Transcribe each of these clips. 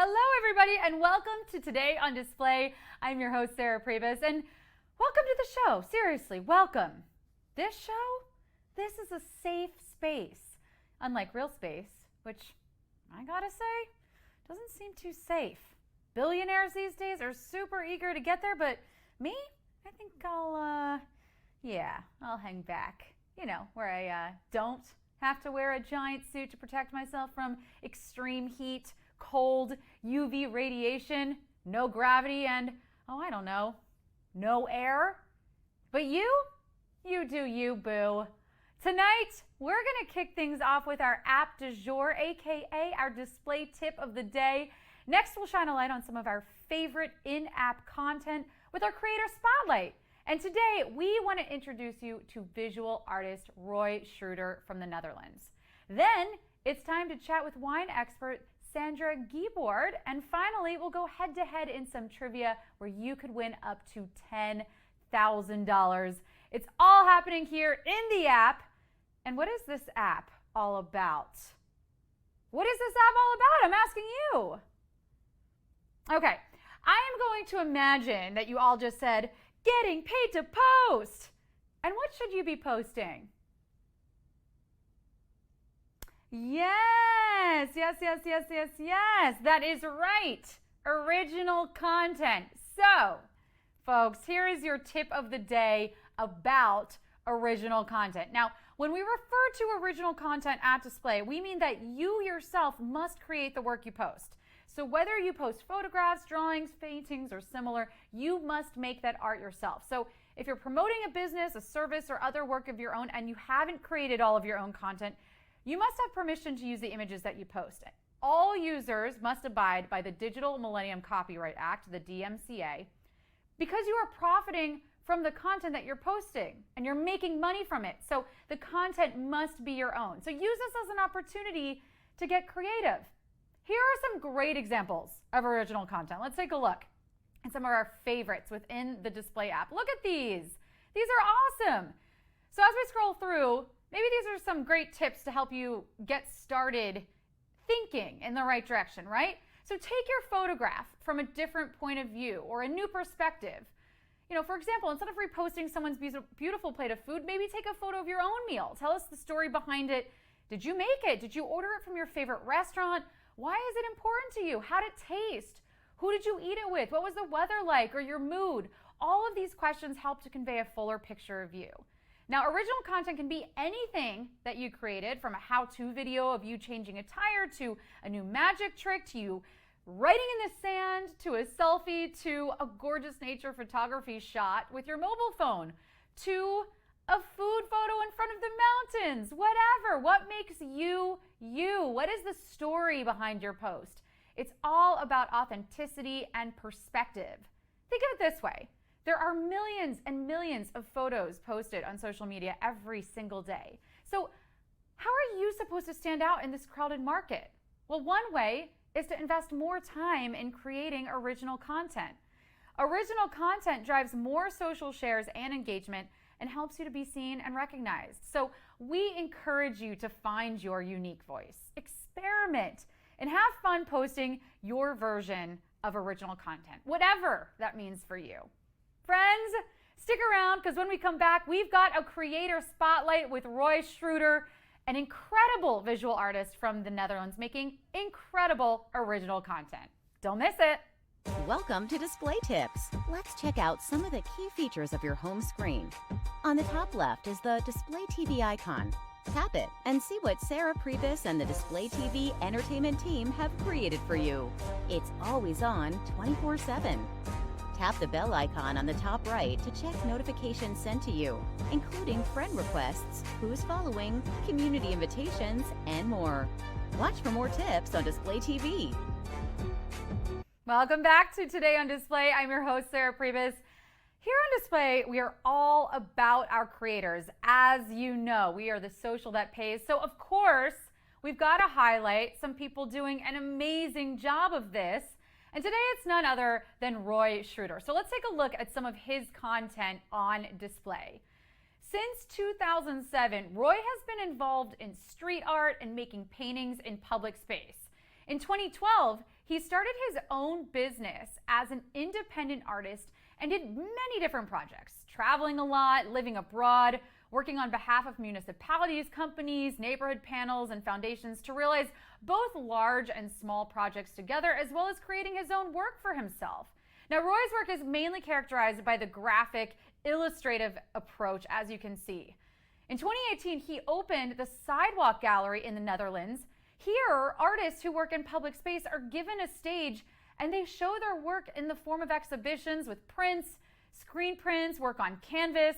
Hello, everybody, and welcome to Today on Display. I'm your host, Sarah Pribis, and welcome to the show. Seriously, welcome. This show, this is a safe space, unlike real space, which I gotta say, doesn't seem too safe. Billionaires these days are super eager to get there, but me, I think I'll hang back. You know, where I don't have to wear a giant suit to protect myself from extreme heat, cold, UV radiation, no gravity, and, I don't know, no air. But you do you, boo. Tonight, we're going to kick things off with our app du jour, aka our display tip of the day. Next, we'll shine a light on some of our favorite in-app content with our Creator Spotlight. And today, we want to introduce you to visual artist Roy Schroeder from the Netherlands. Then, it's time to chat with wine expert Sandra Giebord. And finally, we'll go head-to-head in some trivia where you could win up to $10,000. It's all happening here in the app. And what is this app all about? What is this app all about? I'm asking you. Okay, I am going to imagine that you all just said, getting paid to post. And what should you be posting? Yes. That is right. Original content. So, folks, here is your tip of the day about original content. Now, when we refer to original content at display, we mean that you yourself must create the work you post. So whether you post photographs, drawings, paintings, or similar, you must make that art yourself. So if you're promoting a business, a service, or other work of your own, and you haven't created all of your own content, you must have permission to use the images that you post. All users must abide by the Digital Millennium Copyright Act, the DMCA, because you are profiting from the content that you're posting and you're making money from it. So the content must be your own. So use this as an opportunity to get creative. Here are some great examples of original content. Let's take a look at some of our favorites within the display app. Look at these. These are awesome. So as we scroll through, maybe these are some great tips to help you get started thinking in the right direction, right? So take your photograph from a different point of view or a new perspective. You know, for example, instead of reposting someone's beautiful plate of food, maybe take a photo of your own meal. Tell us the story behind it. Did you make it? Did you order it from your favorite restaurant? Why is it important to you? How did it taste? Who did you eat it with? What was the weather like or your mood? All of these questions help to convey a fuller picture of you. Now, original content can be anything that you created, from a how-to video of you changing a tire to a new magic trick to you writing in the sand to a selfie to a gorgeous nature photography shot with your mobile phone to a food photo in front of the mountains. Whatever. What makes you you? What is the story behind your post? It's all about authenticity and perspective. Think of it this way. There are millions and millions of photos posted on social media every single day. So how are you supposed to stand out in this crowded market? Well, one way is to invest more time in creating original content. Original content drives more social shares and engagement and helps you to be seen and recognized. So we encourage you to find your unique voice, experiment, and have fun posting your version of original content, whatever that means for you. Friends, stick around, because when we come back, we've got a Creator Spotlight with Roy Schroeder, an incredible visual artist from the Netherlands making incredible original content. Don't miss it. Welcome to Display Tips. Let's check out some of the key features of your home screen. On the top left is the Display TV icon. Tap it and see what Sarah Pribis and the Display TV entertainment team have created for you. It's always on 24/7. Tap the bell icon on the top right to check notifications sent to you, including friend requests, who's following, community invitations, and more. Watch for more tips on Display TV. Welcome back to Today on Display. I'm your host, Sarah Pribis. Here on Display, we are all about our creators. As you know, we are the social that pays. So of course, we've got to highlight some people doing an amazing job of this. And today it's none other than Roy Schroeder. So let's take a look at some of his content on display. Since 2007, Roy has been involved in street art and making paintings in public space. In 2012, He started his own business as an independent artist and did many different projects, traveling a lot, living abroad, working on behalf of municipalities, companies, neighborhood panels, and foundations to realize both large and small projects together, as well as creating his own work for himself. Now, Roy's work is mainly characterized by the graphic, illustrative approach, as you can see. In 2018, he opened the Sidewalk Gallery in the Netherlands. Here, artists who work in public space are given a stage and they show their work in the form of exhibitions with prints, screen prints, work on canvas.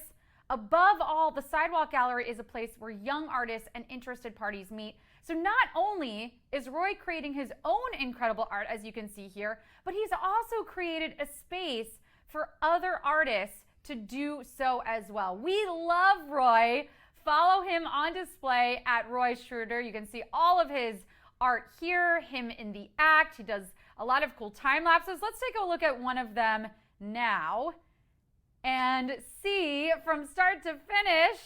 Above all, the Sidewalk Gallery is a place where young artists and interested parties meet. So not only is Roy creating his own incredible art, as you can see here, but he's also created a space for other artists to do so as well. We love Roy. Follow him on display at Roy Schroeder. You can see all of his art here, him in the act. He does a lot of cool time lapses. Let's take a look at one of them now and see from start to finish.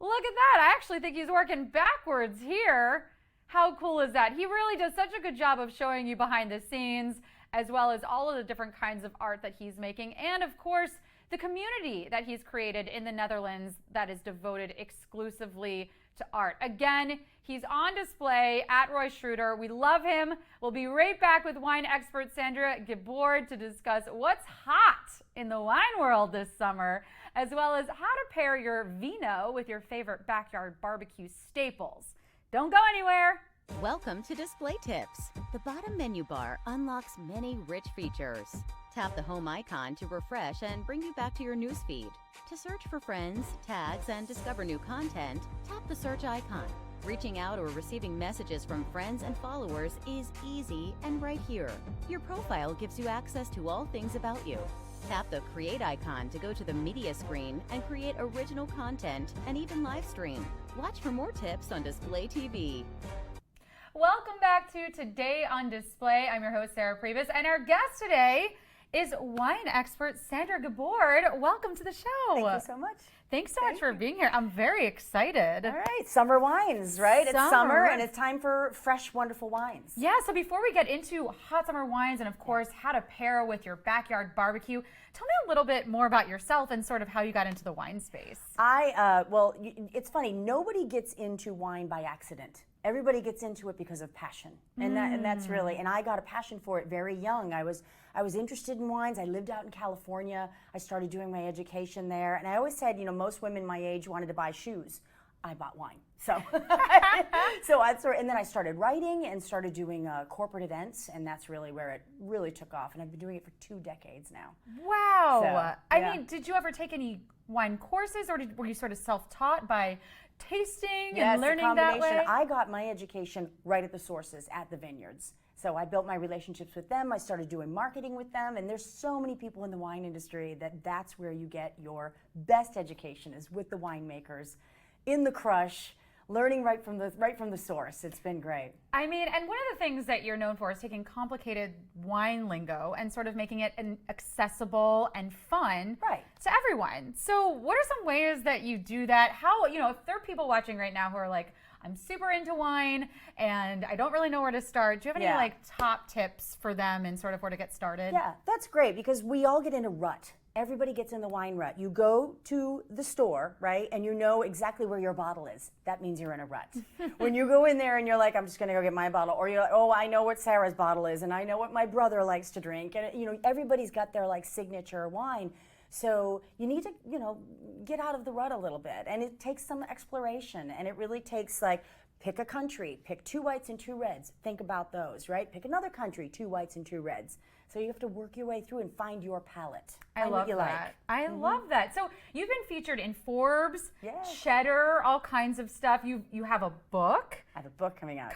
Look at that. I actually think he's working backwards here. How cool is that? He really does such a good job of showing you behind the scenes, as well as all of the different kinds of art that he's making. And of course, the community that he's created in the Netherlands that is devoted exclusively to art. Again, he's on display at Roy Schroeder. We love him. We'll be right back with wine expert Sandra Gebord to discuss what's hot in the wine world this summer, as well as how to pair your vino with your favorite backyard barbecue staples. Don't go anywhere. Welcome to Display Tips. The bottom menu bar unlocks many rich features. Tap the home icon to refresh and bring you back to your newsfeed. To search for friends, tags, and discover new content, tap the search icon. Reaching out or receiving messages from friends and followers is easy and right here. Your profile gives you access to all things about you. Tap the Create icon to go to the media screen and create original content and even live stream. Watch for more tips on Display TV. Welcome back to Today on Display. I'm your host, Sarah Pribis, and our guest today is wine expert Sandra Gebord. Welcome to the show. Thank you so much. Thanks so much for being here. I'm very excited. All right, summer wines, right? It's summer and it's time for fresh, wonderful wines. Yeah, so before we get into hot summer wines and of course how to pair with your backyard barbecue, tell me a little bit more about yourself and sort of how you got into the wine space. Well, it's funny, nobody gets into wine by accident. Everybody gets into it because of passion, and that's really. And I got a passion for it very young. I was interested in wines. I lived out in California. I started doing my education there, and I always said, most women my age wanted to buy shoes. I bought wine, so and then I started writing and started doing corporate events, and that's really where it really took off. And I've been doing it for 2 decades now. Wow! So, I mean, did you ever take any wine courses, or were you sort of self-taught by tasting and learning that way? I got my education right at the sources, at the vineyards. So I built my relationships with them. I started doing marketing with them, and there's so many people in the wine industry that's where you get your best education, is with the winemakers, in the crush, learning right from the source. It's been great. I mean, and one of the things that you're known for is taking complicated wine lingo and sort of making it accessible and fun to everyone. So what are some ways that you do that? How, if there are people watching right now who are like, I'm super into wine and I don't really know where to start. Do you have any top tips for them and sort of where to get started? Yeah, that's great, because we all get in a rut. Everybody gets in the wine rut. You go to the store, right, and you know exactly where your bottle is. That means you're in a rut. When you go in there and you're like, I'm just going to go get my bottle, or you're like, oh, I know what Sarah's bottle is, and I know what my brother likes to drink, and everybody's got their signature wine. So you need to, get out of the rut a little bit, and it takes some exploration, and it really takes pick a country, pick 2 whites and 2 reds. Think about those, right? Pick another country, 2 whites and 2 reds. So you have to work your way through and find your palate. I love that. I love that. So you've been featured in Forbes, Cheddar, all kinds of stuff. You have a book. I have a book coming out.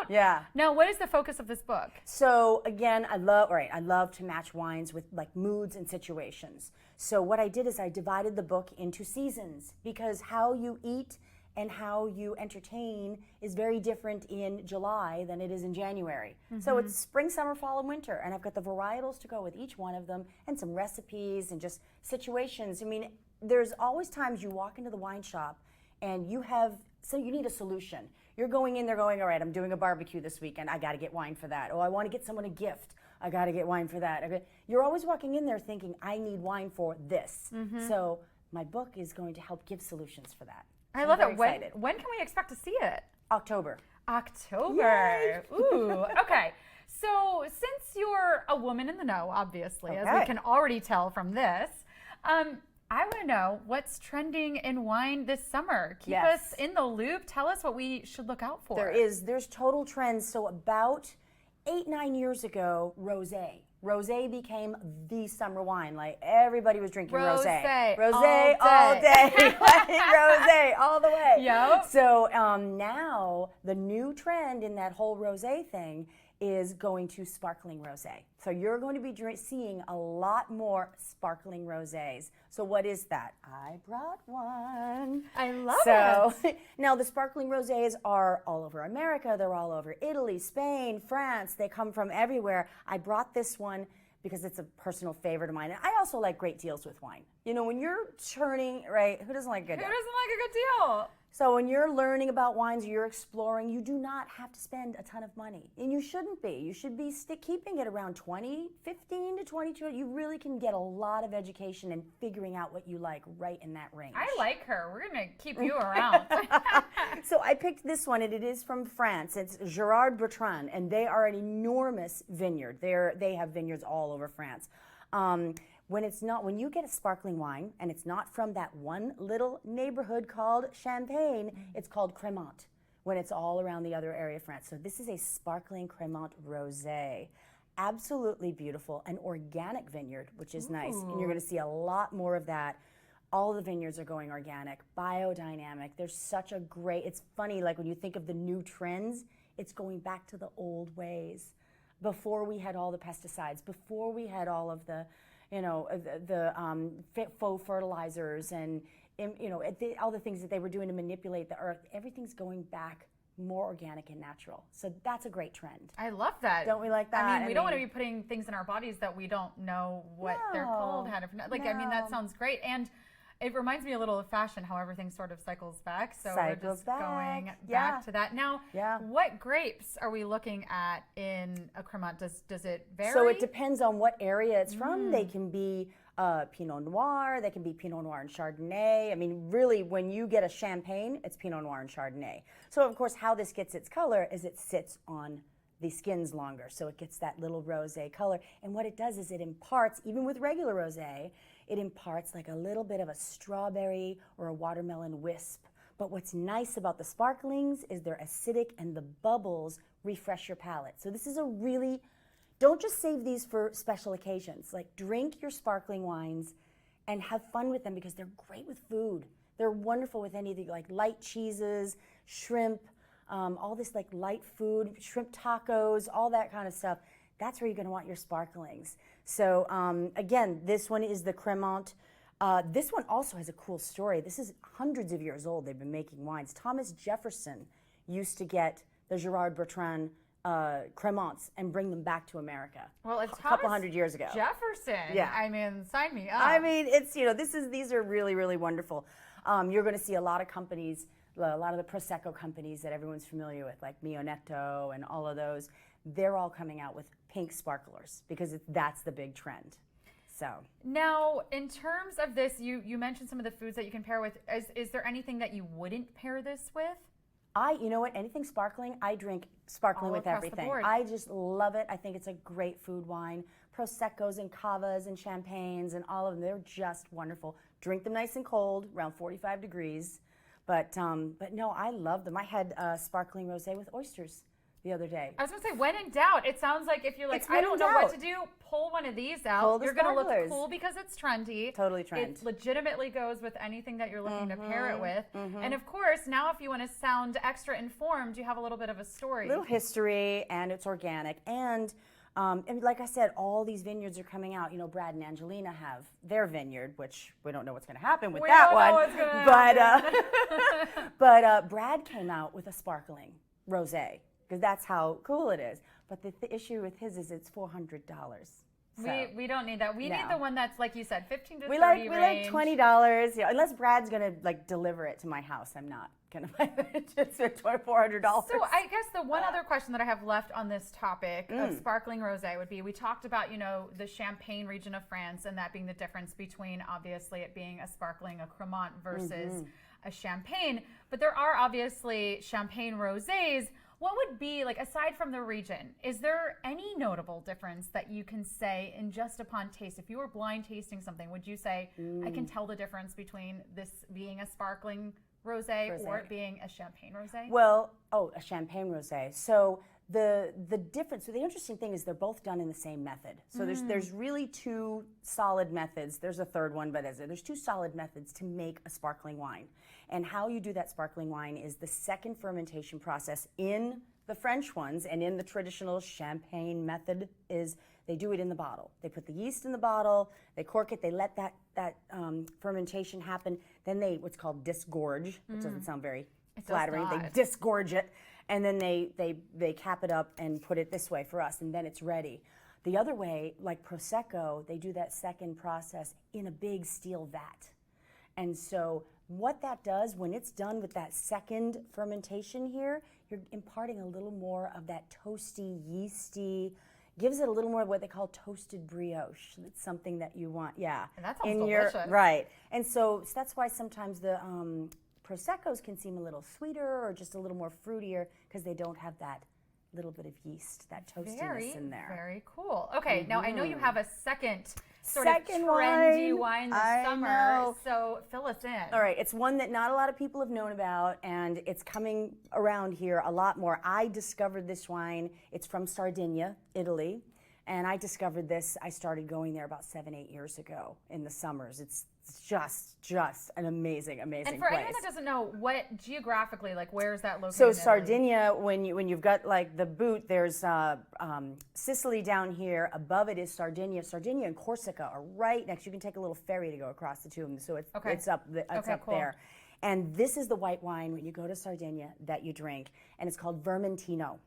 Yeah. Now, what is the focus of this book? So again, I love to match wines with moods and situations. So what I did is I divided the book into seasons, because how you eat and how you entertain is very different in July than it is in January. So it's spring, summer, fall, and winter, and I've got the varietals to go with each one of them, and some recipes and just situations. I mean, there's always times you walk into the wine shop and you need a solution. You're going in there going, all right, I'm doing a barbecue this weekend. I got to get wine for that. Oh, I want to get someone a gift. I got to get wine for that. Okay. You're always walking in there thinking, I need wine for this. So my book is going to help give solutions for that. I love it. Excited. When can we expect to see it? October. October. Ooh, okay. So since you're a woman in the know, obviously, as we can already tell from this, I want to know what's trending in wine this summer. Keep us in the loop. Tell us what we should look out for. There's total trends. So about 8-9 years ago, rosé. Rosé became the summer wine. Like everybody was drinking rosé. Rosé all day. Rosé all the way. Yep. So now the new trend in that whole rosé thing is going to sparkling rosé. So you're going to be seeing a lot more sparkling rosés. So what is that? I brought one. I love it. Now the sparkling rosés are all over America. They're all over Italy, Spain, France. They come from everywhere. I brought this one because it's a personal favorite of mine. And I also like great deals with wine. You know, when you're churning, right, who doesn't like a good deal? Who doesn't like a good deal? So when you're learning about wines, you're exploring, you do not have to spend a ton of money. And you shouldn't be. You should be keeping it around 15 to 22. You really can get a lot of education and figuring out what you like right in that range. I like her. We're going to keep you around. So I picked this one, and it is from France. It's Gerard Bertrand, and they are an enormous vineyard. They have vineyards all over France. When you get a sparkling wine and it's not from that one little neighborhood called Champagne, it's called Crémant when it's all around the other area of France. So this is a sparkling Crémant rosé. Absolutely beautiful, an organic vineyard, which is nice. And you're going to see a lot more of that. All the vineyards are going organic, biodynamic. There's such a great, it's funny, like when you think of the new trends, it's going back to the old ways. Before we had all the pesticides, before we had all of the faux fertilizers and all the things that they were doing to manipulate the earth, everything's going back more organic and natural. So that's a great trend. I love that. Don't we like that? I mean, we don't want to be putting things in our bodies that we don't know what they're called, how to, I mean, that sounds great. And it reminds me a little of fashion, how everything sort of cycles back. So we're just going back to that. Now, what grapes are we looking at in a Crémant? Does it vary? So it depends on what area it's from. They can be Pinot Noir. They can be Pinot Noir and Chardonnay. I mean, really, when you get a Champagne, it's Pinot Noir and Chardonnay. So, of course, how this gets its color is it sits on the skins longer. So it gets that little rosé color. And what it does is it imparts, even with regular rosé, it imparts like a little bit of a strawberry or a watermelon wisp. But what's nice about the sparklings is they're acidic and the bubbles refresh your palate. So this is a really, don't just save these for special occasions. Like drink your sparkling wines and have fun with them because they're great with food. They're wonderful with anything like light cheeses, shrimp, all this like light food, shrimp tacos, all that kind of stuff. That's where you're going to want your sparklings. So again, this one is the Crémant. This one also has a cool story. This is hundreds of years old. They've been making wines. Thomas Jefferson used to get the Gerard Bertrand Crémants and bring them back to America. Well, it's a couple hundred years ago. Jefferson. I mean, sign me up. I mean, it's these are really, really wonderful. You're going to see a lot of companies, a lot of the Prosecco companies that everyone's familiar with, like Mio Netto and all of those. They're all coming out with pink sparklers because that's the big trend. So now, in terms of this, you mentioned some of the foods that you can pair with. Is there anything that you wouldn't pair this with? You know what? Anything sparkling, I drink sparkling with everything. I just love it. I think it's a great food wine. Proseccos and cavas and champagnes and all of them, they're just wonderful. Drink them nice and cold, around 45 degrees. But no, I love them. I had sparkling rosé with oysters the other day. I was going to say, when in doubt, it sounds like if you're like, I don't know what to do, pull one of these out. You're going to look cool because it's trendy. Totally trend. It legitimately goes with anything that you're looking to pair it with. And of course, now if you want to sound extra informed, you have a little bit of a story. A little history, and it's organic. And like I said, all these vineyards are coming out. You know, Brad and Angelina have their vineyard, which we don't know what's going to happen with that one. But Brad came out with a sparkling rosé, because that's how cool it is. But the issue with his is it's $400. So, we don't need that. We need the one that's, like you said, 15 to 30 range. We like $20. You know, unless Brad's going to like deliver it to my house, I'm not can just spend $2,400. So I guess the one other question that I have left on this topic of sparkling rosé would be, we talked about, the Champagne region of France and that being the difference between obviously it being a sparkling, a Cremant versus a Champagne, but there are obviously Champagne rosés. What would be, like, aside from the region, is there any notable difference that you can say in just upon taste? If you were blind tasting something, would you say, I can tell the difference between this being a sparkling rosé or it being a Champagne rosé? Well, a Champagne rosé. So the difference, so the interesting thing is they're both done in the same method. So there's really two solid methods. There's a third one, but there's two solid methods to make a sparkling wine. And how you do that sparkling wine is the second fermentation process in the French ones and in the traditional Champagne method is they do it in the bottle. They put the yeast in the bottle, they cork it, they let that fermentation happen. Then they, what's called disgorge, which doesn't sound very flattering. They disgorge it, and then they cap it up and put it this way for us, and then it's ready. The other way, like Prosecco, they do that second process in a big steel vat. And so what that does, when it's done with that second fermentation here, you're imparting a little more of that toasty, yeasty, gives it a little more of what they call toasted brioche. It's something that you want, yeah. And that sounds delicious. Right. And so that's why sometimes the Proseccos can seem a little sweeter or just a little more fruitier because they don't have that little bit of yeast, that toastiness in there. Very cool. Okay, now I know you have a second trendy wine this summer, so fill us in. All right, it's one that not a lot of people have known about, and it's coming around here a lot more. I discovered this wine. It's from Sardinia, Italy, and I discovered this. I started going there about 7-8 years ago in the summers. It's just an amazing place. And for anyone that doesn't know, what geographically, like, where is that located? So Sardinia, when you've got like the boot, there's Sicily down here. Above it is Sardinia. Sardinia and Corsica are right next. You can take a little ferry to go across the two of them. So it's up there. And this is the white wine when you go to Sardinia that you drink, and it's called Vermintino,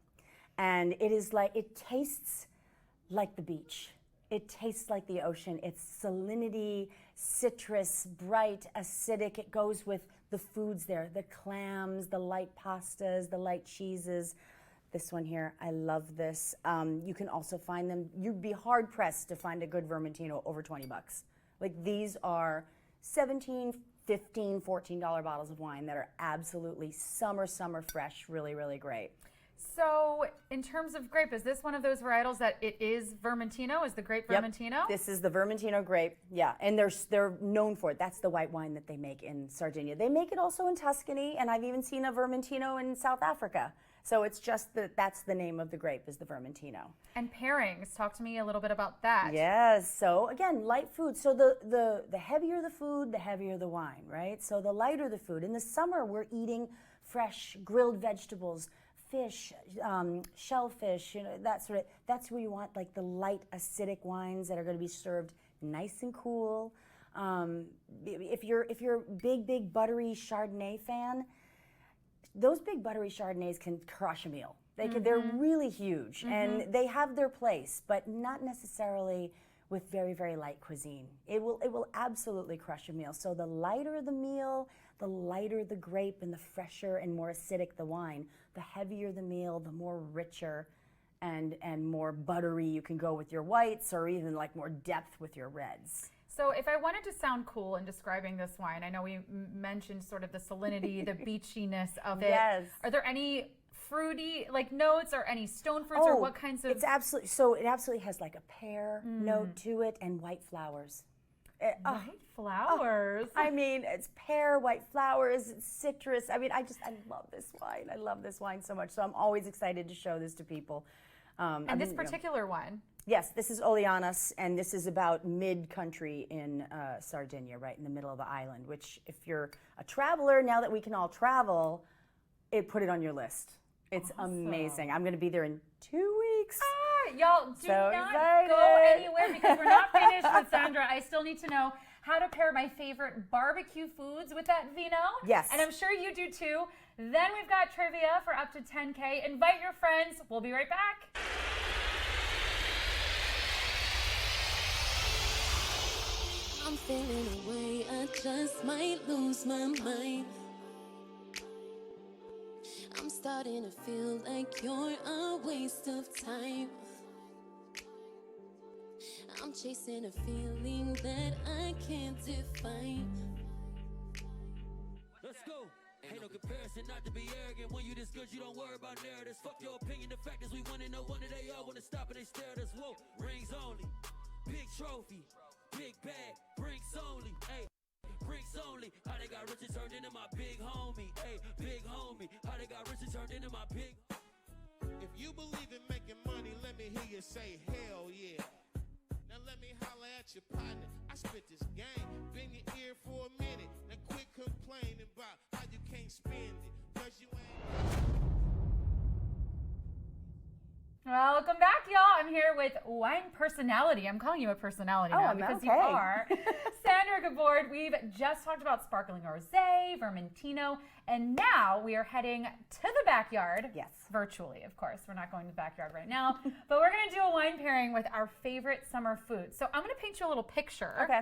and it tastes like the beach. It tastes like the ocean. It's salinity, citrus, bright, acidic. It goes with the foods there, the clams, the light pastas, the light cheeses. This one here, I love this. You can also find them. You'd be hard pressed to find a good Vermentino over $20. Like, these are $17, $15, $14 bottles of wine that are absolutely summer fresh, really, really great. So, in terms of grape, is this one of those varietals that it is Vermentino? Is the grape Vermentino? Yep. This is the Vermentino grape, yeah. And they're known for it. That's the white wine that they make in Sardinia. They make it also in Tuscany, and I've even seen a Vermentino in South Africa. So it's just that's the name of the grape, is the Vermentino. And pairings, talk to me a little bit about that. Yes, so again, light food. So the heavier the food, the heavier the wine, right? So the lighter the food. In the summer, we're eating fresh grilled vegetables, fish, shellfish, that's where you want like the light acidic wines that are going to be served nice and cool. If you're a big buttery Chardonnay fan, those big buttery Chardonnays can crush a meal. They're really huge, and they have their place, but not necessarily with very, very light cuisine. It will absolutely crush a meal. So the lighter the meal, the lighter the grape, and the fresher and more acidic the wine, the heavier the meal, the more richer and more buttery you can go with your whites, or even like more depth with your reds. So if I wanted to sound cool in describing this wine, I know we mentioned sort of the salinity, the beachiness of it. Yes. Are there any fruity notes or any stone fruits or what kinds of? It absolutely has like a pear note to it and white flowers. White flowers. I mean, it's pear, white flowers, it's citrus. I mean, I love this wine. I love this wine so much. So I'm always excited to show this to people. And this particular one? Yes, this is Oleanos, and this is about mid-country in Sardinia, right in the middle of the island, which if you're a traveler, now that we can all travel, put it on your list. It's amazing. I'm going to be there in 2 weeks. Y'all, do not go anywhere because we're not finished with Sandra. I still need to know how to pair my favorite barbecue foods with that vino. Yes. And I'm sure you do too. Then we've got trivia for up to 10K. Invite your friends. We'll be right back. I'm feeling away, I just might lose my mind. starting to feel like you're a waste of time. I'm chasing a feeling that I can't define. Let's go. Ain't no comparison, not to be arrogant. When you this good, you don't worry about narratives. Fuck your opinion, the fact is we wanna know one day they all wanna stop and they stare at us. Whoa, rings only, big trophy, big bag, brinks only, ayy. Brinks only, how they got rich and turned into my big homie, ayy, big homie, how they got rich and turned into my big. If you believe in making money, let me hear you say hell yeah. Now let me holler at your partner. I spit this game, bend your ear for a minute. Now quit complaining about how you can't spend it, cause you ain't. Welcome back, y'all. I'm here with wine personality. I'm calling you a personality now because you are. Sandra Gabord. We've just talked about sparkling rosé, Vermintino, and now we are heading to the backyard. Yes. Virtually, of course. We're not going to the backyard right now, but we're going to do a wine pairing with our favorite summer food. So I'm going to paint you a little picture. Okay.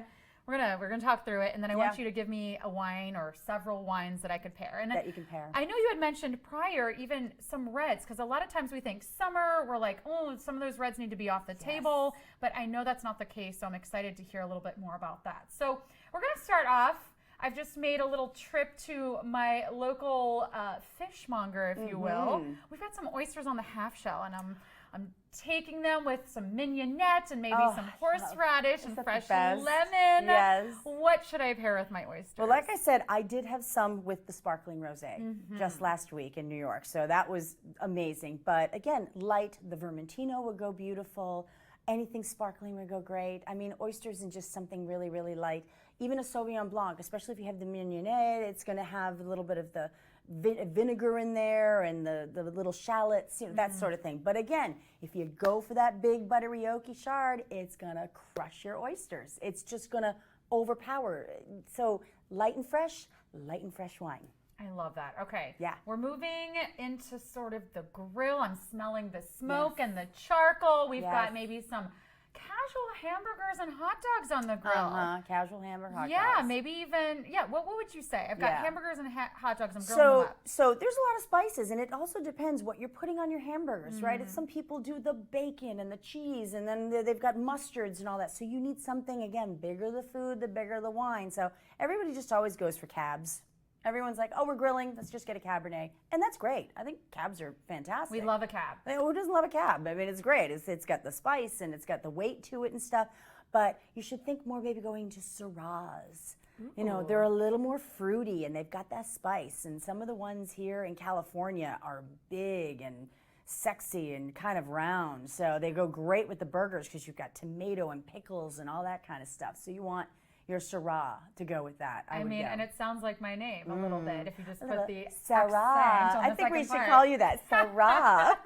We're gonna talk through it, and then I want you to give me a wine or several wines that I could pair. And that you can pair. I know you had mentioned prior even some reds, because a lot of times we think summer, we're like, oh, some of those reds need to be off the table, but I know that's not the case, so I'm excited to hear a little bit more about that. So we're gonna start off. I've just made a little trip to my local fishmonger, if you will. We've got some oysters on the half shell, and I'm taking them with some mignonette and maybe some horseradish and fresh lemon. Yes. What should I pair with my oysters? Well, like I said, I did have some with the sparkling rosé just last week in New York, so that was amazing. But again, light, the Vermintino would go beautiful. Anything sparkling would go great. I mean, oysters and just something really, really light. Even a Sauvignon Blanc, especially if you have the mignonette, it's going to have a little bit of the vinegar in there and the little shallots, you know, that sort of thing. But again, if you go for that big buttery oaky chard, it's gonna crush your oysters. It's just gonna overpower. So light and fresh wine. I love that. Okay. Yeah. We're moving into sort of the grill. I'm smelling the smoke and the charcoal. We've got maybe some casual hamburgers and hot dogs on the grill. Casual hamburger hot dogs. Yeah, maybe even, what would you say? I've got hamburgers and hot dogs. I'm grilling them up. So there's a lot of spices, and it also depends what you're putting on your hamburgers, right? Some people do the bacon and the cheese, and then they've got mustards and all that. So you need something, again, bigger the food, the bigger the wine. So everybody just always goes for cabs. Everyone's like, oh, we're grilling, let's just get a Cabernet. And that's great. I think cabs are fantastic. We love a cab. Who doesn't love a cab? I mean, it's great. It's got the spice and it's got the weight to it and stuff. But you should think more maybe going to Syrahs. You know, they're a little more fruity and they've got that spice. And some of the ones here in California are big and sexy and kind of round. So they go great with the burgers because you've got tomato and pickles and all that kind of stuff. So you want your Syrah to go with that. I mean, and it sounds like my name a little bit if you just put the Syrah. I think we should call you that, Syrah.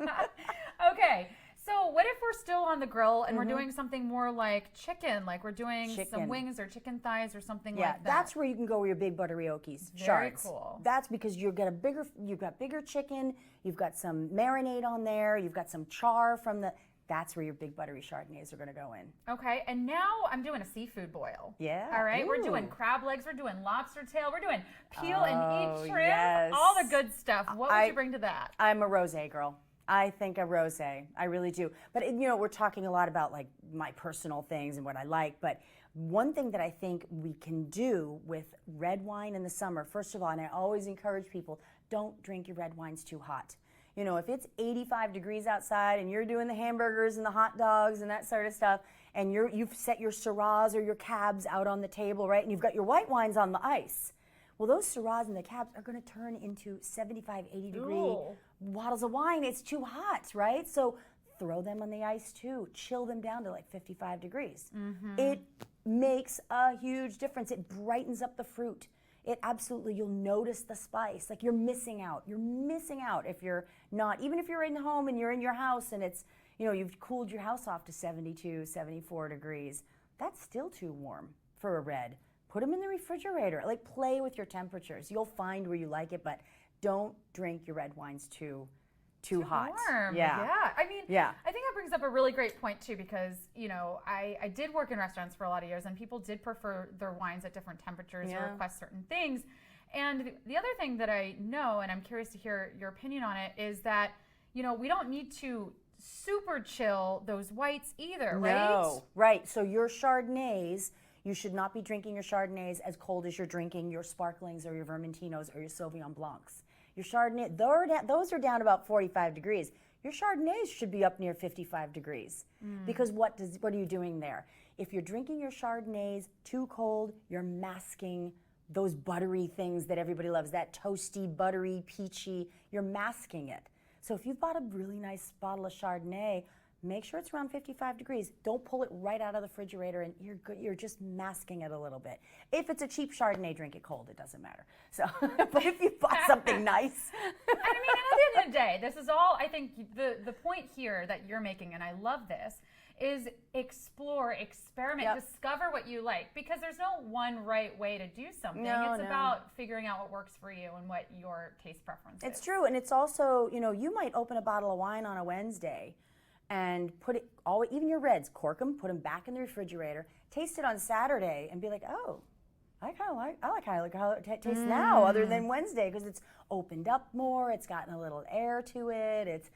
Okay, so what if we're still on the grill and we're doing something more like chicken, like we're doing some wings or chicken thighs or something like that? Yeah, that's where you can go with your big buttery oakies. Very cool. That's because you've got bigger chicken, you've got some marinade on there, you've got some char from the. That's where your big buttery Chardonnays are going to go in. Okay, and now I'm doing a seafood boil. Yeah. All right, we're doing crab legs, we're doing lobster tail, we're doing peel and eat shrimp, all the good stuff. What would you bring to that? I'm a rosé girl. I think a rosé. I really do. But you know, we're talking a lot about like my personal things and what I like, but one thing that I think we can do with red wine in the summer, first of all, and I always encourage people, don't drink your red wines too hot. You know, if it's 85 degrees outside and you're doing the hamburgers and the hot dogs and that sort of stuff, and you've set your Syrahs or your cabs out on the table, right, and you've got your white wines on the ice, well, those Syrahs and the cabs are going to turn into 75, 80 degree bottles of wine. It's too hot, right? So throw them on the ice too. Chill them down to like 55 degrees. It makes a huge difference. It brightens up the fruit. It absolutely, you'll notice the spice. Like you're missing out. You're missing out if you're not, even if you're in home and you're in your house and it's, you know, you've cooled your house off to 72, 74 degrees. That's still too warm for a red. Put them in the refrigerator. Like play with your temperatures. You'll find where you like it, but don't drink your red wines too hot. Warm. Yeah. I mean, I think that brings up a really great point too, because, you know, I did work in restaurants for a lot of years and people did prefer their wines at different temperatures or request certain things. And the other thing that I know, and I'm curious to hear your opinion on it, is that, we don't need to super chill those whites either, right? No, right. So your Chardonnays, you should not be drinking your Chardonnays as cold as you're drinking your sparklings or your Vermentinos or your Sauvignon Blancs. Your Chardonnay, those are down about 45 degrees. Your Chardonnays should be up near 55 degrees. Because what are you doing there? If you're drinking your Chardonnays too cold, you're masking those buttery things that everybody loves, that toasty, buttery, peachy, you're masking it. So if you've bought a really nice bottle of Chardonnay, make sure it's around 55 degrees. Don't pull it right out of the refrigerator, and you're just masking it a little bit. If it's a cheap Chardonnay, drink it cold. It doesn't matter. So, but if you bought something nice. I mean, at the end of the day, this is all, I think, the point here that you're making, and I love this, is explore, experiment, discover what you like. Because there's no one right way to do something. It's about figuring out what works for you and what your taste preference is. It's true, and it's also, you might open a bottle of wine on a Wednesday and put it, even your reds, cork them, put them back in the refrigerator, taste it on Saturday, and be like, oh, I like how it tastes now, other than Wednesday, because it's opened up more, it's gotten a little air to it, it's,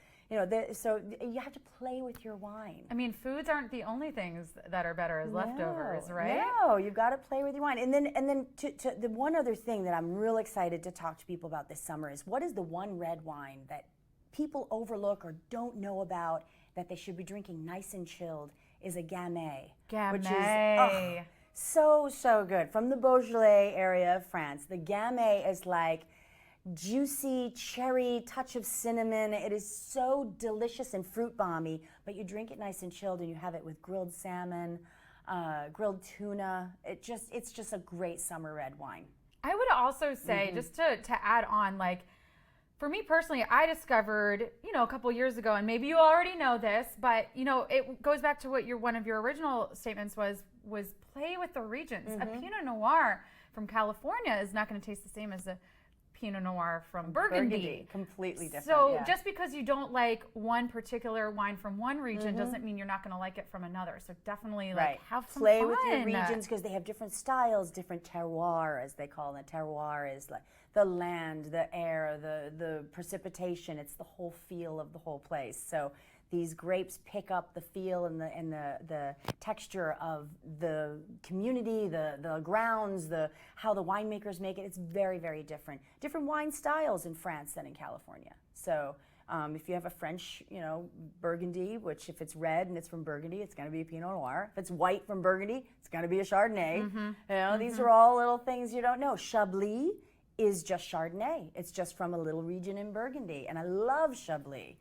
so you have to play with your wine. I mean, foods aren't the only things that are better as leftovers, right? No, you've got to play with your wine. And then to the one other thing that I'm real excited to talk to people about this summer is, what is the one red wine that people overlook or don't know about that they should be drinking nice and chilled? Is a Gamay. Which is so good. From the Beaujolais area of France, the Gamay is like juicy cherry, touch of cinnamon. It is so delicious and fruit bomby, but you drink it nice and chilled, and you have it with grilled salmon, grilled tuna. It's just a great summer red wine. I would also say, just to add on, like, for me personally, I discovered, a couple years ago, and maybe you already know this, but, it goes back to what one of your original statements was play with the regions. A Pinot Noir from California is not going to taste the same as a Pinot Noir from Burgundy. Completely different. So just because you don't like one particular wine from one region doesn't mean you're not going to like it from another. So definitely have some play fun. with your regions, because they have different styles, different terroir, as they call it. Terroir is like the land, the air, the precipitation. It's the whole feel of the whole place. So these grapes pick up the feel and the texture of the community, the grounds, how the winemakers make it. It's very, very different. Different wine styles in France than in California. So if you have a French, Burgundy, which if it's red and it's from Burgundy, it's going to be a Pinot Noir. If it's white from Burgundy, it's going to be a Chardonnay. These are all little things you don't know. Chablis is just Chardonnay. It's just from a little region in Burgundy, and I love Chablis.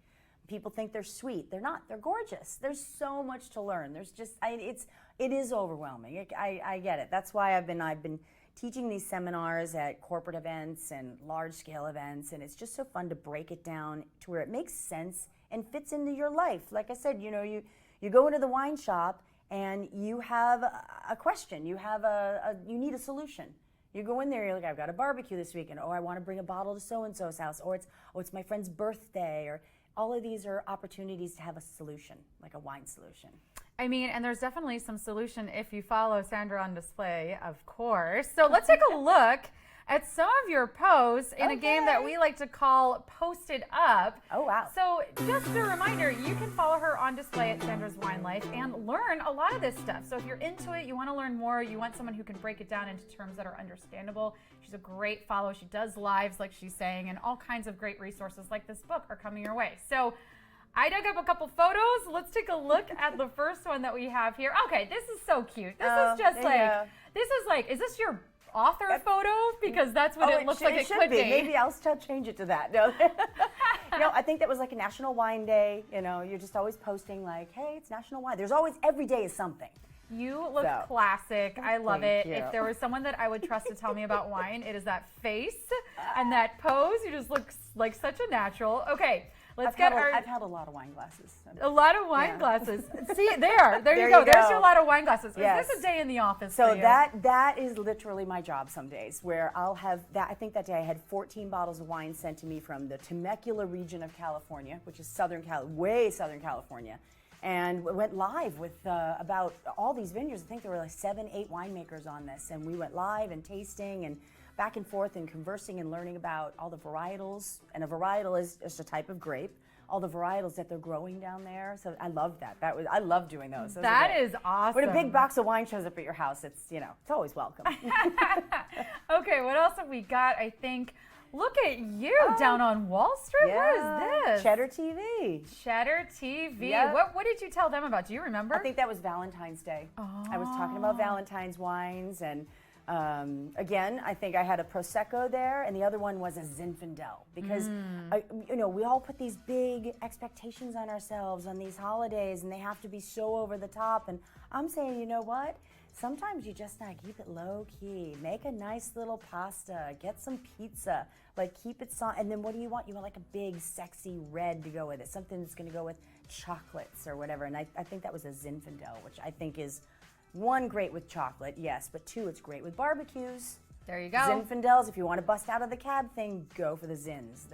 People think they're sweet. They're not. They're gorgeous. There's so much to learn. There's just, it is overwhelming. I get it. That's why I've been teaching these seminars at corporate events and large scale events, and it's just so fun to break it down to where it makes sense and fits into your life. Like I said, you go into the wine shop and you have a question. You you need a solution. You go in there, you're like, I've got a barbecue this weekend, or I want to bring a bottle to so-and-so's house, or it's my friend's birthday, or all of these are opportunities to have a solution, like a wine solution. I mean, and there's definitely some solution if you follow Sandra on Display, of course. So let's take a look at some of your posts in a game that we like to call Posted Up. Oh, wow. So just a reminder, you can follow her on Display at Sandra's Wine Life and learn a lot of this stuff. So if you're into it, you want to learn more, you want someone who can break it down into terms that are understandable, she's a great follow. She does lives, like she's saying, and all kinds of great resources like this book are coming your way. So I dug up a couple photos. Let's take a look at the first one that we have here. Okay, this is so cute. This is just like, is this your author photo? Because that's what it looks like it could be. Maybe I'll still change it to that. No. I think that was like a National Wine Day. You're just always posting like, hey, it's National Wine. There's always, every day is something. You look classic. I love it. If there was someone that I would trust to tell me about wine, it is that face and that pose. You just look like such a natural. Okay. I've had a lot of wine glasses. A lot of wine glasses. See, there you go. There's your lot of wine glasses. Yes. Is this a day in the office so for you? that is literally my job some days, where I'll have that. I think that day I had 14 bottles of wine sent to me from the Temecula region of California, which is way Southern California. And we went live with about all these vineyards. I think there were like 7, 8 winemakers on this. And we went live and tasting and back and forth and conversing and learning about all the varietals. And a varietal is just a type of grape. All the varietals that they're growing down there. So I love that. I love doing those. That is awesome. When a big box of wine shows up at your house, it's always welcome. Okay, what else have we got? I think, look at you down on Wall Street. What is this? Cheddar TV. Cheddar TV. Yep. What did you tell them about? Do you remember? I think that was Valentine's Day. I was talking about Valentine's wines, and again, I think I had a Prosecco there, and the other one was a Zinfandel, because we all put these big expectations on ourselves on these holidays, and they have to be so over the top. And I'm saying, you know what? Sometimes you just gotta keep it low key. Make a nice little pasta. Get some pizza. Like, keep it and then what do you want? You want like a big, sexy red to go with it. Something that's gonna go with chocolates or whatever. And I think that was a Zinfandel, which I think is, one, great with chocolate, yes, but two, it's great with barbecues. There you go. Zinfandels, if you want to bust out of the cab thing, go for the Zins.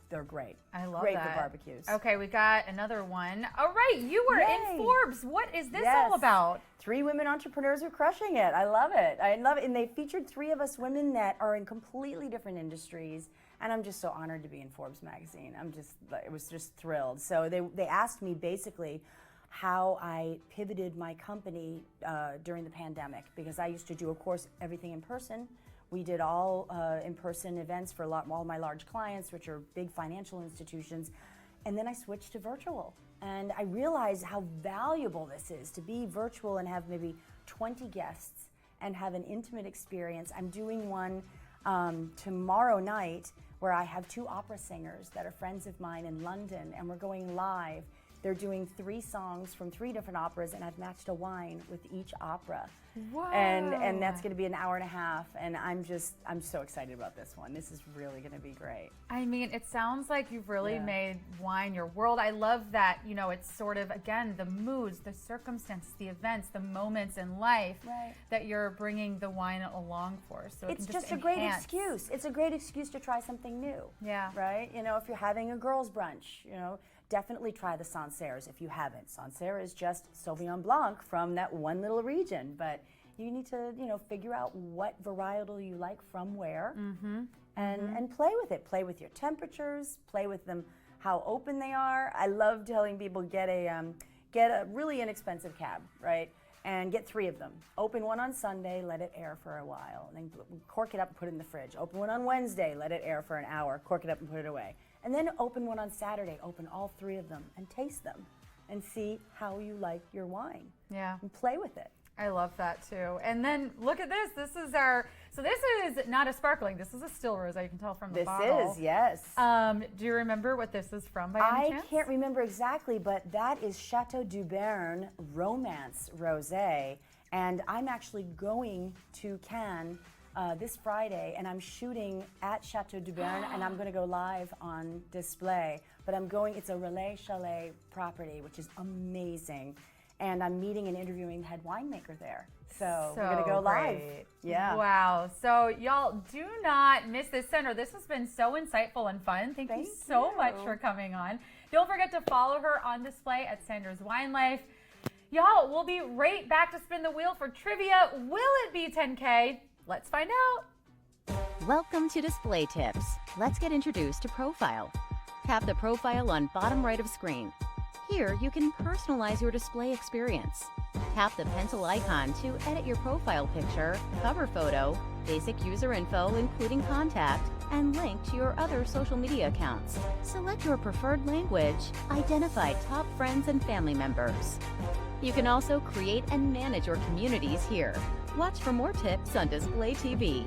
They're great. I love great that. for barbecues. Okay, we got another one. All right, you were in Forbes. What is this all about? 3 women entrepreneurs are crushing it. I love it. And they featured 3 of us women that are in completely different industries. And I'm just so honored to be in Forbes magazine. I was just thrilled. So they asked me basically how I pivoted my company during the pandemic, because I used to do, of course, everything in person. We did all in-person events for all my large clients, which are big financial institutions. And then I switched to virtual. And I realized how valuable this is, to be virtual and have maybe 20 guests and have an intimate experience. I'm doing one tomorrow night where I have 2 opera singers that are friends of mine in London, and we're going live. They're doing 3 songs from 3 different operas, and I've matched a wine with each opera. Wow. And that's going to be an hour and a half, and I'm so excited about this one. This is really going to be great. I mean, it sounds like you've really made wine your world. I love that, it's sort of, again, the moods, the circumstances, the events, the moments in life that you're bringing the wine along for. So it's just a great excuse. It's a great excuse to try something new. Yeah. Right? If you're having a girls' brunch, definitely try the Sancerres if you haven't. Sancerre is just Sauvignon Blanc from that one little region, but you need to, figure out what varietal you like from where, and play with it. Play with your temperatures. Play with them, how open they are. I love telling people get a really inexpensive cab, right? And get 3 of them. Open one on Sunday, let it air for a while, and then cork it up and put it in the fridge. Open one on Wednesday, let it air for an hour, cork it up and put it away. And then open one on Saturday, open all 3 of them and taste them and see how you like your wine. Yeah. And play with it. I love that too. And then look at this. This is this is not a sparkling. This is a still rosé. You can tell from the bottle. This is, yes. Do you remember what this is from by any chance? I can't remember exactly, but that is Chateau d'Auberne Romance Rosé. And I'm actually going to Cannes this Friday, and I'm shooting at Chateau d'Auberne, and I'm going to go live on display. But it's a Relais Chalet property, which is amazing. And I'm meeting and interviewing the head winemaker there. So we're going to go live. Yeah. Wow. So y'all do not miss this, Sandra. This has been so insightful and fun. Thank you so much for coming on. Don't forget to follow her on display at Sandra's Wine Life. Y'all, we'll be right back to spin the wheel for trivia. Will it be 10K? Let's find out. Welcome to Display Tips. Let's get introduced to Profile. Tap the profile on bottom right of screen. Here, you can personalize your display experience. Tap the pencil icon to edit your profile picture, cover photo, basic user info including contact, and link to your other social media accounts. Select your preferred language, identify top friends and family members. You can also create and manage your communities here. Watch for more tips on Display TV.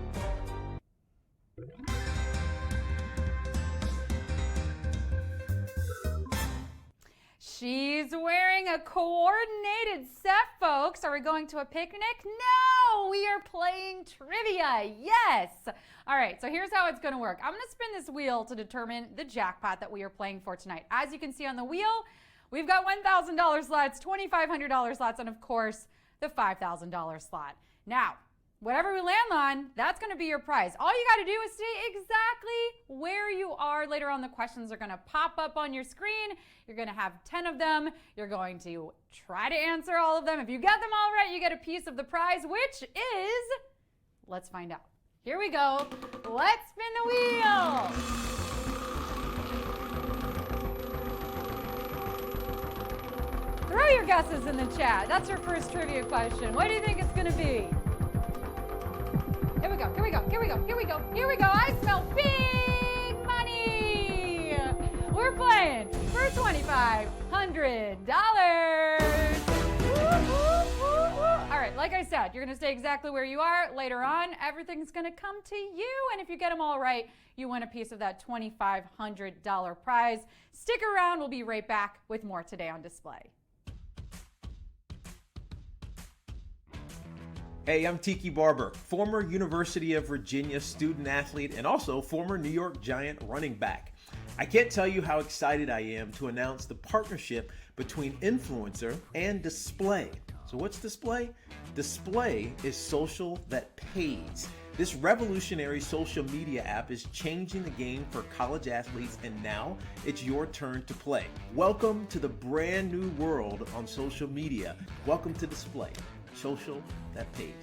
She's wearing a coordinated set, folks. Are we going to a picnic? No, we are playing trivia. Yes. All right, so here's how it's going to work. I'm going to spin this wheel to determine the jackpot that we are playing for tonight. As you can see on the wheel, we've got $1,000 slots, $2,500 slots, and of course, the $5,000 slot. Now, whatever we land on, that's going to be your prize. All you got to do is stay exactly where you are. Later on, the questions are going to pop up on your screen. You're going to have 10 of them. You're going to try to answer all of them. If you get them all right, you get a piece of the prize, which is, let's find out. Here we go. Let's spin the wheel. Throw your guesses in the chat. That's your first trivia question. What do you think it's going to be? Here we go, here we go, here we go, here we go, here we go. I smell big money. We're playing for $2,500. All right, like I said, you're going to stay exactly where you are. Later on, everything's going to come to you. And if you get them all right, you win a piece of that $2,500 prize. Stick around. We'll be right back with more Today on Display. Hey, I'm Tiki Barber, former University of Virginia student athlete and also former New York Giant running back. I can't tell you how excited I am to announce the partnership between Influencer and Display. So what's Display? Display is social that pays. This revolutionary social media app is changing the game for college athletes, and now it's your turn to play. Welcome to the brand new world on social media. Welcome to Display. Social that pays.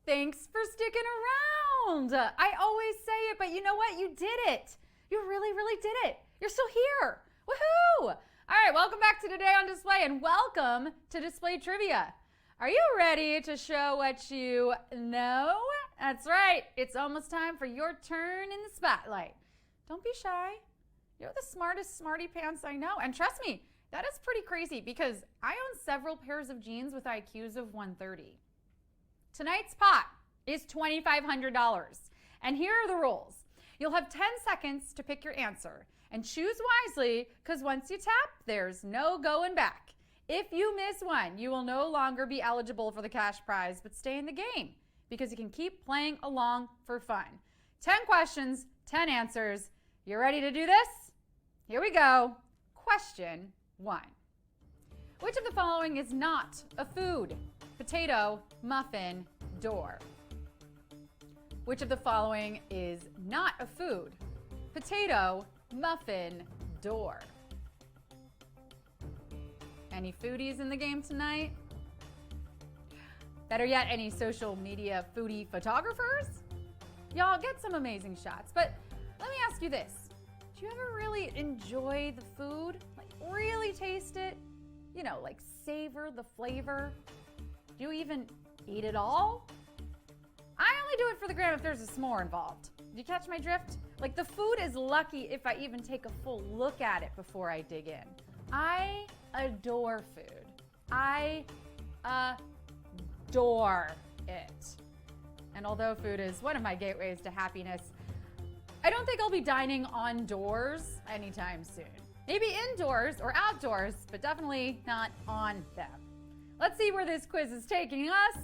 Thanks for sticking around. I always say it, but you know what? You did it. You really, really did it. You're still here. Woohoo! All right, welcome back to Today on Display, and welcome to Display Trivia. Are you ready to show what you know? That's right. It's almost time for your turn in the spotlight. Don't be shy. You're the smartest smarty pants I know. And trust me, that is pretty crazy because I own several pairs of jeans with IQs of 130. Tonight's pot is $2,500. And here are the rules. You'll have 10 seconds to pick your answer. And choose wisely, because once you tap, there's no going back. If you miss one, you will no longer be eligible for the cash prize, but stay in the game because you can keep playing along for fun. 10 questions, 10 answers. You ready to do this? Here we go. Question 1. Which of the following is not a food? Potato, muffin, door. Which of the following is not a food? Potato, muffin, door. Any foodies in the game tonight? Better yet, any social media foodie photographers? Y'all get some amazing shots, but let me ask you this. Do you ever really enjoy the food? Like really taste it? You know, like savor the flavor? Do you even eat it all? I only do it for the gram if there's a s'more involved. Do you catch my drift? Like the food is lucky if I even take a full look at it before I dig in. I adore food. I adore it. And although food is one of my gateways to happiness, I don't think I'll be dining on doors anytime soon. Maybe indoors or outdoors, but definitely not on them. Let's see where this quiz is taking us.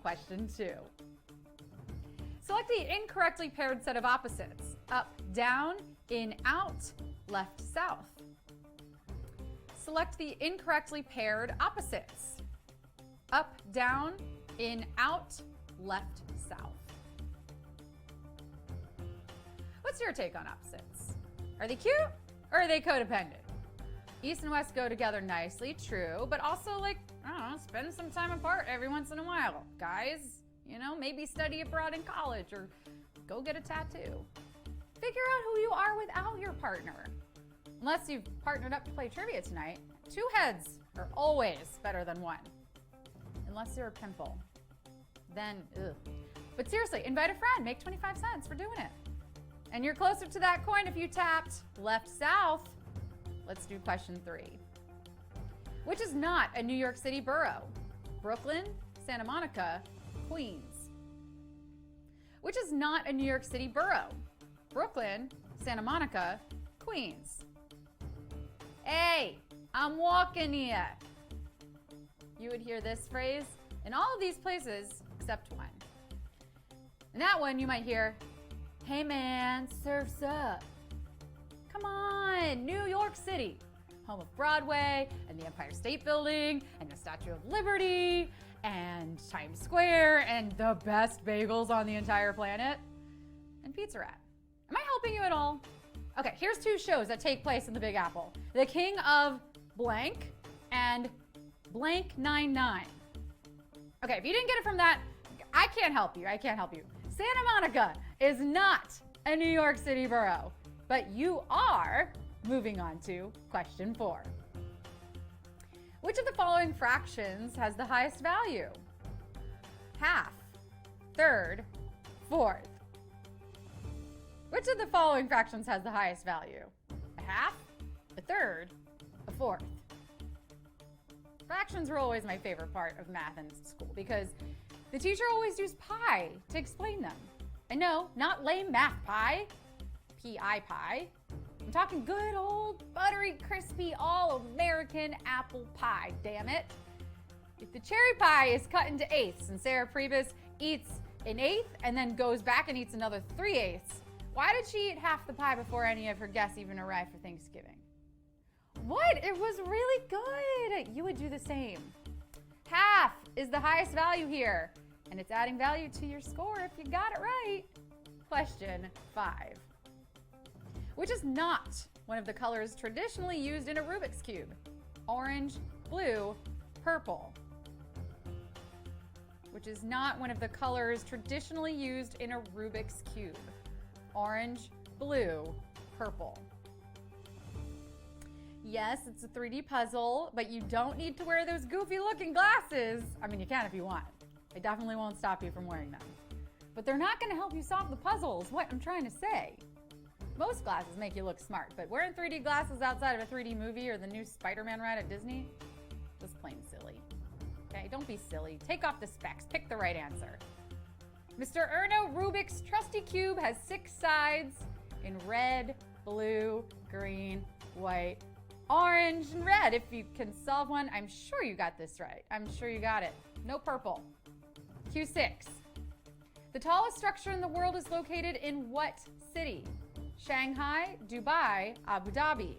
Question 2. Select the incorrectly paired set of opposites. Up, down, in, out, left, south. Select the incorrectly paired opposites. Up, down, in, out, left, south. What's your take on opposites? Are they cute or are they codependent? East and West go together nicely, true, but also like, I don't know, spend some time apart every once in a while. Guys, you know, maybe study abroad in college or go get a tattoo. Figure out who you are without your partner. Unless you've partnered up to play trivia tonight, 2 heads are always better than 1. Unless you're a pimple. Then, ugh. But seriously, invite a friend, make 25 cents for doing it. And you're closer to that coin if you tapped left, south. Let's do question 3. Which is not a New York City borough? Brooklyn, Santa Monica, Queens. Which is not a New York City borough? Brooklyn, Santa Monica, Queens. Hey, I'm walking here. You would hear this phrase in all of these places except one. In that one, you might hear, hey man, surf's up. Come on, New York City, home of Broadway and the Empire State Building and the Statue of Liberty and Times Square and the best bagels on the entire planet and Pizza Rat. Am I helping you at all? Okay, here's 2 shows that take place in the Big Apple. The King of Blank and blank 99. Okay, if you didn't get it from that, I can't help you. Santa Monica is not a New York City borough, but you are moving on to question 4. Which of the following fractions has the highest value? Half, third, fourth. Which of the following fractions has the highest value? A half, a third, a fourth. Fractions were always my favorite part of math in school because the teacher always used pi to explain them. And no, not lame math pie, P-I pie. I'm talking good old buttery, crispy, all-American apple pie, damn it. If the cherry pie is cut into eighths and Sarah Pribis eats an eighth and then goes back and eats another 3/8, why did she eat half the pie before any of her guests even arrived for Thanksgiving? What? It was really good. You would do the same. Half is the highest value here, and it's adding value to your score if you got it right. Question 5. Which is not one of the colors traditionally used in a Rubik's Cube? Orange, blue, purple. Which is not one of the colors traditionally used in a Rubik's Cube? Orange, blue, purple. Yes, it's a 3D puzzle, but you don't need to wear those goofy looking glasses. I mean, you can if you want. I definitely won't stop you from wearing them. But they're not going to help you solve the puzzles, what I'm trying to say. Most glasses make you look smart, but wearing 3D glasses outside of a 3D movie or the new Spider-Man ride at Disney, just plain silly. Okay, don't be silly. Take off the specs. Pick the right answer. Mr. Erno Rubik's trusty cube has 6 sides in red, blue, green, white, orange, and red. If you can solve one, I'm sure you got this right. I'm sure you got it. No purple. Q6. The tallest structure in the world is located in what city? Shanghai, Dubai, Abu Dhabi.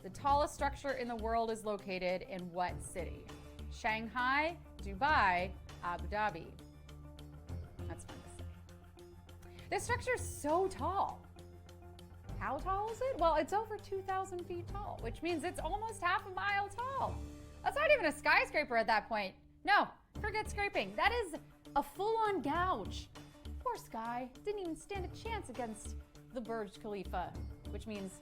The tallest structure in the world is located in what city? Shanghai, Dubai, Abu Dhabi. That's fun to say. This structure is so tall. How tall is it? Well, it's over 2,000 feet tall, which means it's almost half a mile tall. That's not even a skyscraper at that point. No, forget scraping. That is a full-on gouge. Poor Sky didn't even stand a chance against the Burj Khalifa, which means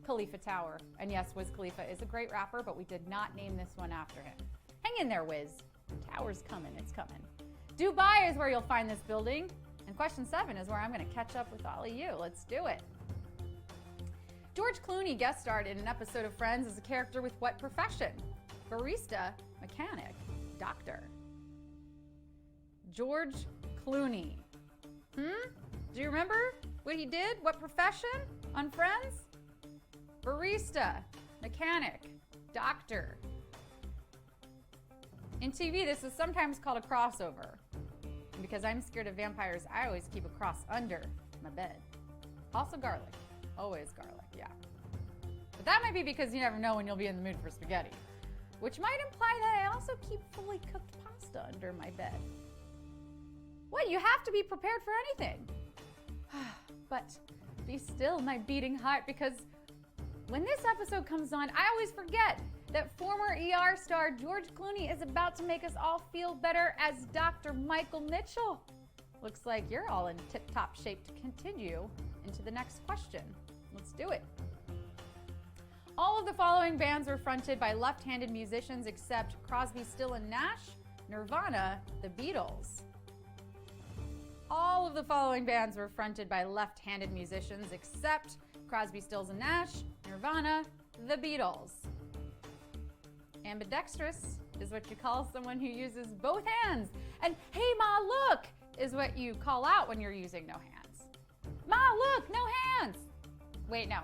Khalifa Tower. And yes, Wiz Khalifa is a great rapper, but we did not name this one after him. Hang in there, Wiz. The tower's coming, it's coming. Dubai is where you'll find this building. And question 7 is where I'm gonna catch up with all of you. Let's do it. George Clooney guest starred in an episode of Friends as a character with what profession? Barista, mechanic, doctor. George Clooney. Do you remember what he did? What profession on Friends? Barista, mechanic, doctor. In TV, this is sometimes called a crossover. And because I'm scared of vampires, I always keep a cross under my bed. Also garlic. Always garlic, yeah. But that might be because you never know when you'll be in the mood for spaghetti. Which might imply that I also keep fully cooked pasta under my bed. What? You have to be prepared for anything. But be still, my beating heart, because when this episode comes on, I always forget that former ER star George Clooney is about to make us all feel better as Dr. Michael Mitchell. Looks like you're all in tip-top shape to continue into the next question. Let's do it. All of the following bands were fronted by left-handed musicians except Crosby, Still and Nash, Nirvana, the Beatles. All of the following bands were fronted by left-handed musicians except Crosby, Stills and Nash, Nirvana, the Beatles. Ambidextrous is what you call someone who uses both hands. And hey, Ma, look, is what you call out when you're using no hands. Ma, look, no hands. Wait, no.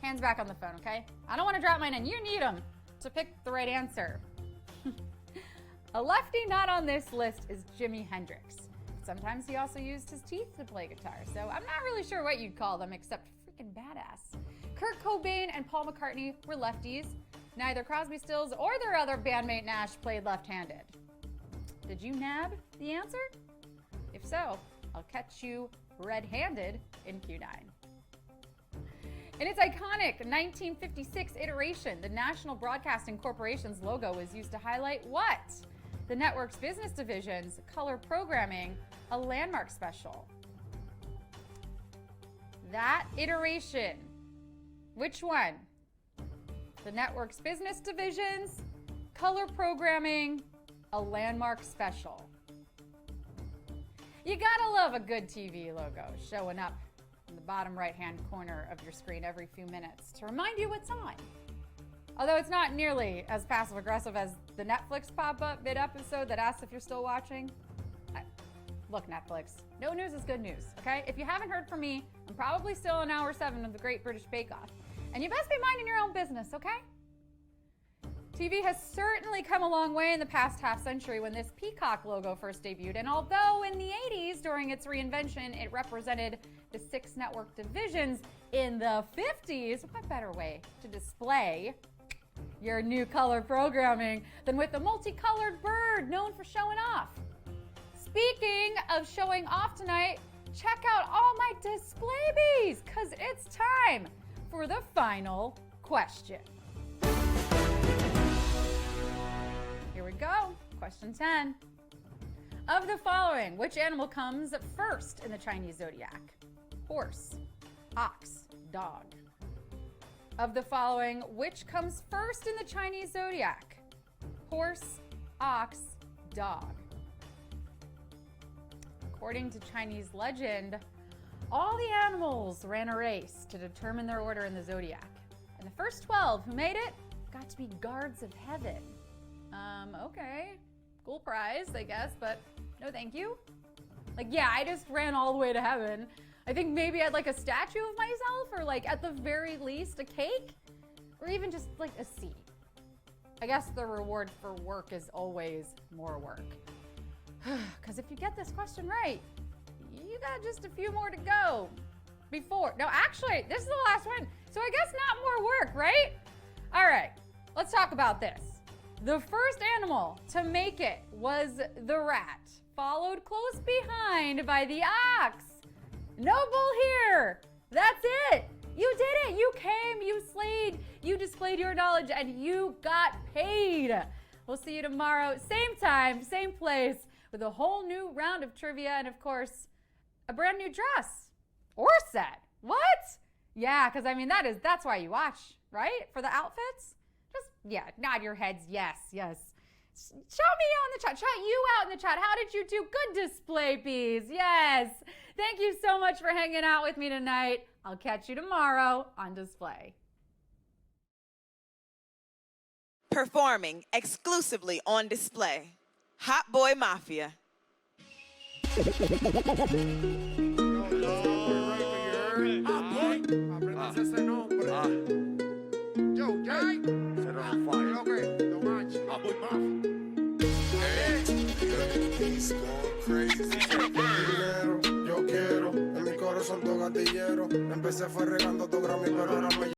Hands back on the phone, okay? I don't want to drop mine in. You need them to pick the right answer. A lefty not on this list is Jimi Hendrix. Sometimes he also used his teeth to play guitar, so I'm not really sure what you'd call them except freaking badass. Kurt Cobain and Paul McCartney were lefties. Neither Crosby, Stills or their other bandmate Nash played left-handed. Did you nab the answer? If so, I'll catch you red-handed in Q9. In its iconic 1956 iteration, the National Broadcasting Corporation's logo was used to highlight what? The network's business division's color programming, a landmark special. That iteration, which one? The network's business division's color programming, a landmark special. You gotta love a good TV logo showing up in the bottom right-hand corner of your screen every few minutes to remind you what's on. Although it's not nearly as passive-aggressive as the Netflix pop-up mid-episode that asks if you're still watching. Look, Netflix, no news is good news, okay? If you haven't heard from me, I'm probably still on hour 7 of the Great British Bake Off. And you best be minding your own business, okay? TV has certainly come a long way in the past half century when this peacock logo first debuted. And although in the 80s, during its reinvention, it represented the 6 network divisions, in the 50s, what better way to display your new color programming than with the multicolored bird known for showing off? Speaking of showing off tonight, check out all my display bees, because it's time for the final question. Here we go. Question 10. Of the following, which animal comes first in the Chinese zodiac? Horse, ox, dog. Of the following, which comes first in the Chinese zodiac? Horse, ox, dog. According to Chinese legend, all the animals ran a race to determine their order in the zodiac. And the first 12 who made it got to be guards of heaven. Okay, cool prize, I guess, but no thank you. Like, yeah, I just ran all the way to heaven. I think maybe I'd like a statue of myself, or like at the very least a cake, or even just like a seat. I guess the reward for work is always more work. Because if you get this question right, you got just a few more to go before. No, actually, this is the last one. So I guess not more work, right? All right, let's talk about this. The first animal to make it was the rat, followed close behind by the ox. No bull here. That's it. You did it. You came, you slayed, you displayed your knowledge, and you got paid. We'll see you tomorrow, same time, same place, with a whole new round of trivia and, of course, a brand new dress or set. What? Yeah, because I mean, that's why you watch, right? For the outfits? Just, yeah, nod your heads. Yes, yes. Shout me out in the chat. Shout you out in the chat. How did you do? Good display bees. Yes. Thank you so much for hanging out with me tonight. I'll catch you tomorrow on display. Performing exclusively on display. Hot Boy Mafia. Yo quiero, en mi corazón todo gatillero. Empecé fue regando todo Grammy, pero ahora me